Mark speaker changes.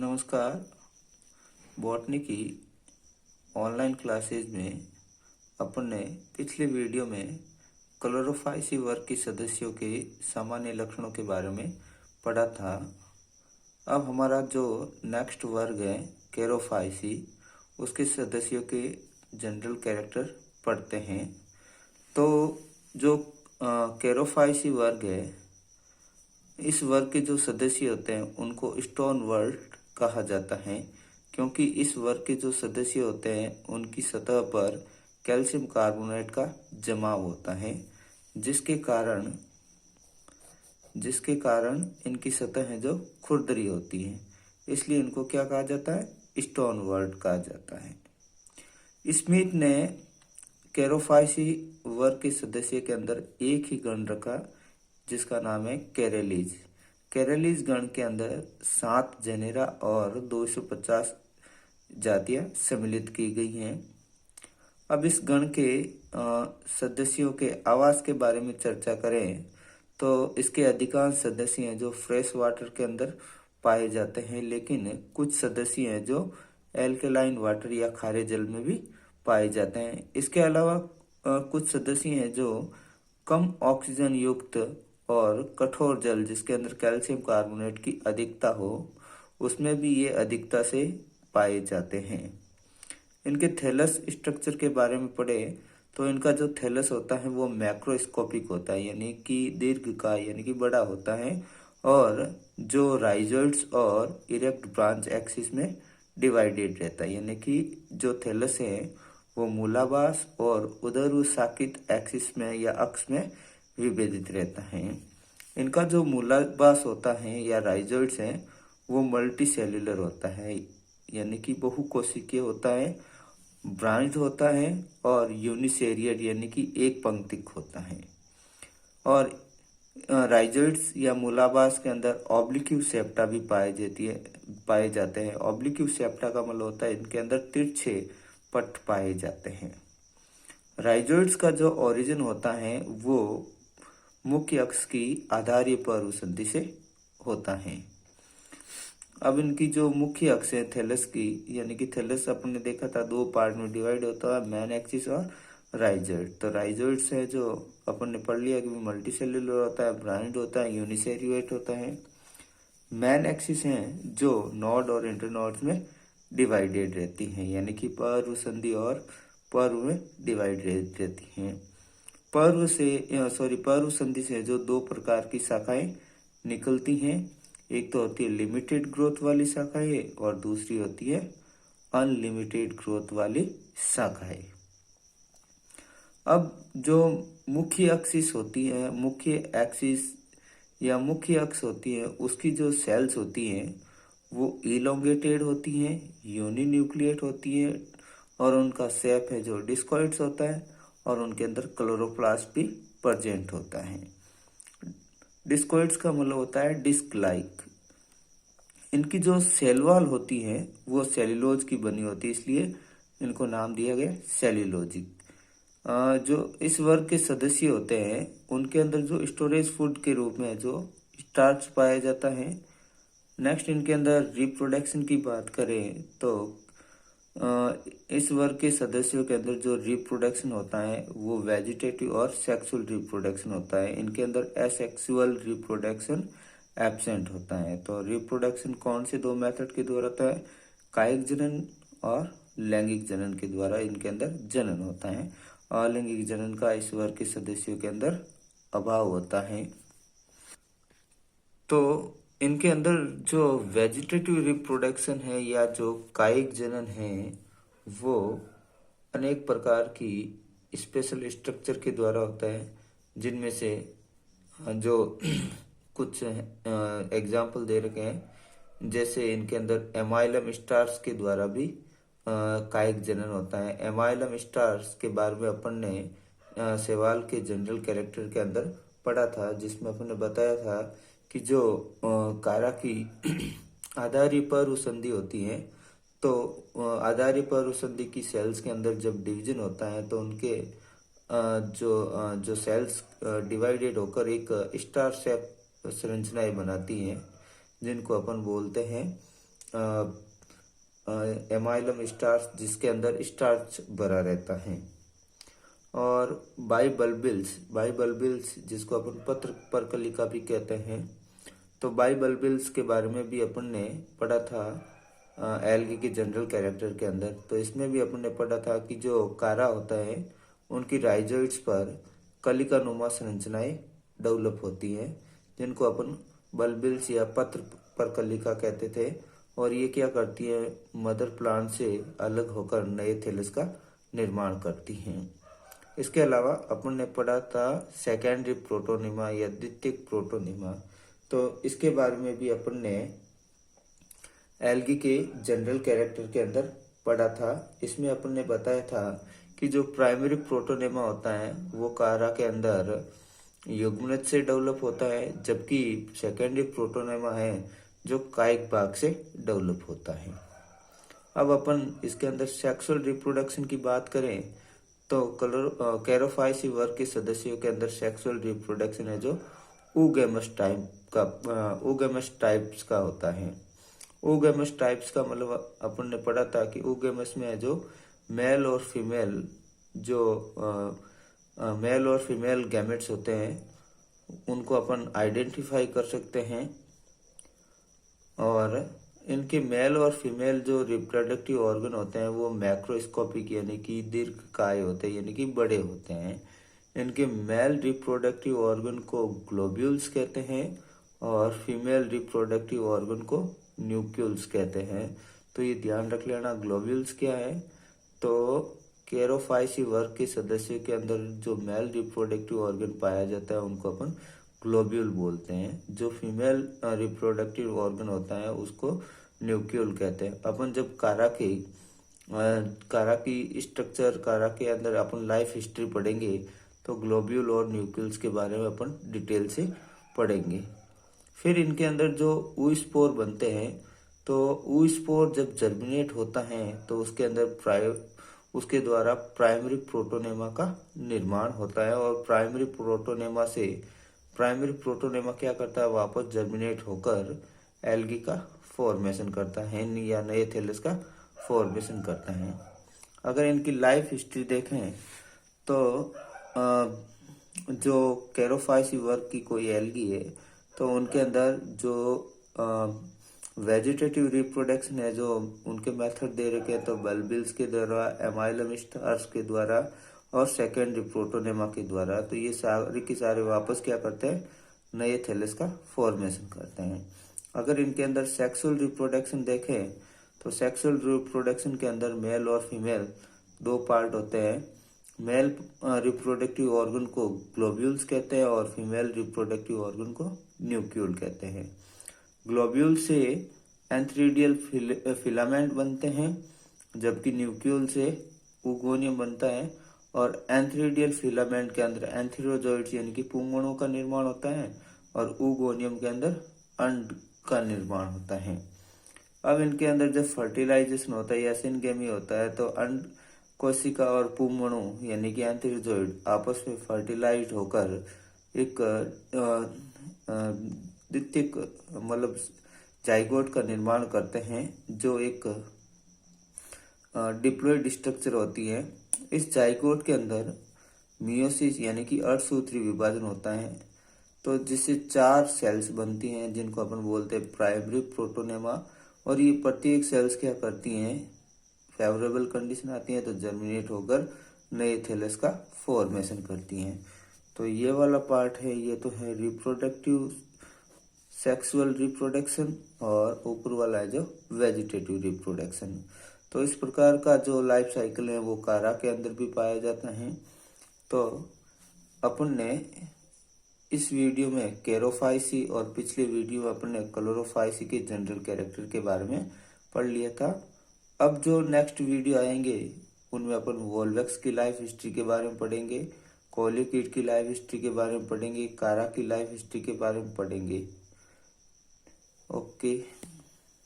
Speaker 1: नमस्कार। बॉटनी की online classes में अपन ने पिछले वीडियो में क्लोरोफाइसी वर्ग के सदस्यों के सामान्य लक्षणों के बारे में पढ़ा था। अब हमारा जो नेक्स्ट वर्ग है कैरोफाइसी, उसके सदस्यों के जनरल कैरेक्टर पढ़ते हैं। तो जो कैरोफाइसी वर्ग है, इस वर्ग के जो सदस्य होते हैं उनको स्टोन वर्ल्ड कहा जाता है, क्योंकि इस वर्ग के जो सदस्य होते हैं उनकी सतह पर कैल्शियम कार्बोनेट का जमाव होता है, जिसके कारण इनकी सतह जो खुरदरी होती है, इसलिए इनको क्या कहा जाता है, स्टोन वर्ल्ड कहा जाता है। स्मिथ ने कैरोफाइसी वर्ग के सदस्य के अंदर एक ही गण रखा जिसका नाम है कैरेलीज। कैरेलीज गण के अंदर 7 जेनेरा और 250 जातियां सम्मिलित की गई हैं। अब इस गण के सदस्यों के आवास के बारे में चर्चा करें तो इसके अधिकांश सदस्य हैं जो फ्रेश वाटर के अंदर पाए जाते हैं, लेकिन कुछ सदस्य हैं जो एल्कलाइन वाटर या खारे जल में भी पाए जाते हैं। इसके अलावा कुछ सदस्य हैं जो कम ऑक्सीजन युक्त और कठोर जल जिसके अंदर कैल्शियम कार्बोनेट की अधिकता हो, उसमें भी ये अधिकता से पाए जाते हैं। इनके थैलस स्ट्रक्चर के बारे में पढ़े तो इनका जो थैलस होता है वो मैक्रोस्कोपिक होता है, यानी कि दीर्घकाय यानी कि बड़ा होता है, और जो राइजोइड्स और इरेक्ट ब्रांच एक्सिस में डिवाइडेड रहता है, यानी कि जो थैलस है वो मूलाभास और उदरशाकित एक्सिस में या अक्ष में विभेदित रहता है। इनका जो मूलाभास होता है या राइजोइड्स है वो मल्टी सेल्यूलर होता है, यानी कि बहुकोशिकीय होता है, ब्रांच्ड होता है और यूनिसेरियर यानी कि एक पंक्तिक होता है। और राइजोइड्स या मूलाभास के अंदर ऑब्लिक्यू सेप्टा भी पाए जाते हैं। ऑब्लिक्यू सेप्टा का मतलब होता है इनके अंदर तिरछे पट्ट पाए जाते हैं। राइजोइड्स का जो ओरिजिन होता है वो मुख्य अक्ष की आधारीय पर्व संधि से होता है। अब इनकी जो मुख्य अक्ष है थैलस की, यानी कि थैलस अपन ने देखा था 2 पार्ट में डिवाइड होता है, मैन एक्सिस और राइजोइड। तो राइजोइड्स है जो अपन ने पढ़ लिया कि मल्टी सेल्यूलर होता है, ब्रांच्ड होता है, यूनिसेल्यूलेट होता है। मैन एक्सिस है जो नोड और इंटरनोड्स में डिवाइडेड रहती हैं, यानी कि पर्व संधि और पर्व में डिवाइड रहती हैं। पर्व संधि से जो 2 प्रकार की शाखाएं निकलती हैं, एक तो होती है लिमिटेड ग्रोथ वाली शाखाएं और दूसरी होती है अनलिमिटेड ग्रोथ वाली शाखाएं। अब जो मुख्य एक्सिस होती है, मुख्य एक्सिस या मुख्य अक्ष होती है, उसकी जो सेल्स होती हैं वो इलोंगेटेड होती हैं, यूनिन्यूक्लिएट होती है, और उनका शेप है जो डिस्कॉइड्स होता है, और उनके अंदर क्लोरोप्लास्ट भी प्रेजेंट होता है। डिस्कॉइड्स का मतलब होता है डिस्क लाइक। इनकी जो सेल वॉल होती है वो सेल्यूलोज की बनी होती है, इसलिए इनको नाम दिया गया सेल्यूलोजिक। जो इस वर्ग के सदस्य होते हैं उनके अंदर जो स्टोरेज फूड के रूप में जो स्टार्च पाया जाता है। नेक्स्ट इनके अंदर रिप्रोडक्शन की बात करें तो इस वर्ग के सदस्यों के अंदर जो रिप्रोडक्शन होता है वो वेजिटेटिव और सेक्सुअल रिप्रोडक्शन होता है। इनके अंदर एसेक्सुअल रिप्रोडक्शन एब्सेंट होता है। तो रिप्रोडक्शन कौन से 2 मेथड के द्वारा होता है, कायिक जनन और लैंगिक जनन के द्वारा इनके अंदर जनन होता है। अलैंगिक जनन का इस वर्ग के सदस्यों के अंदर अभाव होता है। तो इनके अंदर जो वेजिटेटिव रिप्रोडक्शन है या जो कायिक जनन है वो अनेक प्रकार की स्पेशल स्ट्रक्चर के द्वारा होता है, जिनमें से जो कुछ एग्जाम्पल दे रखे हैं, जैसे इनके अंदर एमाइलम स्टार्स के द्वारा भी कायिक जनन होता है। एमाइलम स्टार्स के बारे में अपन ने सेवाल के जनरल कैरेक्टर के अंदर पढ़ा था, जिसमें अपन ने बताया था कि जो कारा की आधारीय पर्व संधि होती है, तो आधारीय पर्व संधि की सेल्स के अंदर जब डिवीजन होता है तो उनके जो सेल्स डिवाइडेड होकर एक स्टार शेप संरचनाएं बनाती हैं, जिनको अपन बोलते हैं एमाइलम स्टार्च जिसके अंदर स्टार्च भरा रहता है। और बाइबल्बिल्स जिसको अपन पत्र परकलिका भी कहते हैं। तो बाइबल्बिल्स के बारे में भी अपन ने पढ़ा था एल्गी के जनरल कैरेक्टर के अंदर। तो इसमें भी अपन ने पढ़ा था कि जो कारा होता है उनकी राइजोइड्स पर कलिका नुमा संरचनाएं डेवलप होती हैं, जिनको अपन बल्बिल्स या पत्र परकलिका कहते थे। और ये क्या करती है, मदर प्लांट से अलग होकर नए थैलस का निर्माण करती हैं। इसके अलावा अपन ने पढ़ा था सेकेंडरी प्रोटोनिमा या द्वितीयक प्रोटोनिमा। तो इसके बारे में भी अपन ने एल्गी के जनरल कैरेक्टर के अंदर पढ़ा था। इसमें अपन ने बताया था कि जो प्राइमरी प्रोटोनिमा होता है वो कारा के अंदर युग्मनज से डेवलप होता है, जबकि सेकेंडरी प्रोटोनिमा है जो कायिक भाग से डेवलप होता है। अब अपन इसके अंदर सेक्सुअल रिप्रोडक्शन की बात करें तो कैरोफाइसी वर्ग के सदस्यों के अंदर सेक्सुअल रिप्रोडक्शन है जो oogamous टाइप्स का होता है। oogamous टाइप्स का मतलब अपन ने पढ़ा था कि oogamous में है जो मेल और फीमेल गैमेट्स होते हैं उनको अपन आइडेंटिफाई कर सकते हैं। और इनके मेल और फीमेल जो रिप्रोडक्टिव ऑर्गन होते हैं वो मैक्रोस्कोपिक यानी कि दीर्घकाय होते हैं, यानी कि बड़े होते हैं। इनके मेल रिप्रोडक्टिव ऑर्गन को ग्लोब्यूल्स कहते हैं और फीमेल रिप्रोडक्टिव ऑर्गन को न्यूक्यूल्स कहते हैं। तो ये ध्यान रख लेना, ग्लोब्यूल्स क्या है। तो कैरोफाइसी वर्ग के सदस्यों के अंदर जो मेल रिप्रोडक्टिव ऑर्गन पाया जाता है उनको अपन ग्लोब्यूल बोलते हैं। जो फीमेल रिप्रोडक्टिव ऑर्गन होता है उसको न्यूक्यूल कहते हैं। अपन जब कारा की स्ट्रक्चर, कारा के अंदर अपन लाइफ हिस्ट्री पढ़ेंगे तो ग्लोब्यूल और न्यूक्लियस के बारे में अपन डिटेल से पढ़ेंगे। फिर इनके अंदर जो ऊस्पोर बनते हैं, तो ऊस्पोर जब जर्मिनेट होता है तो उसके अंदर उसके द्वारा प्राइमरी प्रोटोनेमा का निर्माण होता है। और प्राइमरी प्रोटोनेमा क्या करता है, वापस जर्मिनेट होकर एल्गी का फॉर्मेशन करता है या नए थैलस का फॉर्मेशन करता है। अगर इनकी लाइफ हिस्ट्री देखें तो जो कैरोफाइसी वर्ग की कोई एल्गी है तो उनके अंदर जो वेजिटेटिव रिप्रोडक्शन है, जो उनके मेथड दे रखे हैं तो बल्बिल्स के द्वारा, एमाइलम स्टार्च के द्वारा और सेकेंडरी प्रोटोनेमा के द्वारा। तो ये सारे के सारे वापस क्या करते हैं, नए थैलस का फॉर्मेशन करते हैं। अगर इनके अंदर सेक्सुअल रिप्रोडक्शन देखें तो सेक्सुअल रिप्रोडक्शन के अंदर मेल और फीमेल दो पार्ट होते हैं। मेल रिप्रोडक्टिव ऑर्गन को ग्लोब्यूल्स कहते हैं और फीमेल रिप्रोडक्टिव ऑर्गन को न्यूक्यूल कहते हैं। ग्लोब्यूल से एंथ्रीडियल फिलामेंट बनते हैं, जबकि न्यूक्यूल से उगोनियम बनता है। और एंथ्रीडियल फिलामेंट के अंदर एंथीरोजोइड्स यानी कि पुंगणों का निर्माण होता है और उगोनियम के अंदर अंड का निर्माण होता है। अब इनके अंदर जब फर्टिलाइजेशन होता है या सिनगेमी होता है तो अंड कोशिका और पुंगणु यानी कि एंथीरोजोइड आपस में फर्टिलाइज होकर एक द्वितीयक मतलब जाइगोट का निर्माण करते हैं, जो एक डिप्लॉइड स्ट्रक्चर होती है। इस जाइगोट के अंदर मियोसिस यानी कि अर्धसूत्री विभाजन होता है, तो जिससे 4 सेल्स बनती हैं जिनको अपन बोलते हैं प्राइमरी प्रोटोनेमा। और ये प्रत्येक सेल्स क्या करती हैं, फेवरेबल कंडीशन आती है तो जर्मिनेट होकर नए थैलस का फॉर्मेशन करती हैं। तो ये वाला पार्ट है, ये तो है रिप्रोडक्टिव सेक्सुअल रिप्रोडक्शन, और ऊपर वाला है जो वेजिटेटिव रिप्रोडक्शन। तो इस प्रकार का जो लाइफ साइकिल है वो कारा के अंदर भी पाया जाता है। तो अपन ने इस वीडियो में कैरोफाइसी और पिछले वीडियो में अपन ने क्लोरोफाइसी के जनरल कैरेक्टर के बारे में पढ़ लिया था। अब जो नेक्स्ट वीडियो आएंगे उनमें अपन वोल्वेक्स की लाइफ हिस्ट्री के बारे में पढ़ेंगे, कोलिकीट की लाइफ हिस्ट्री के बारे में पढ़ेंगे, कारा की लाइफ हिस्ट्री के बारे में पढ़ेंगे। ओके।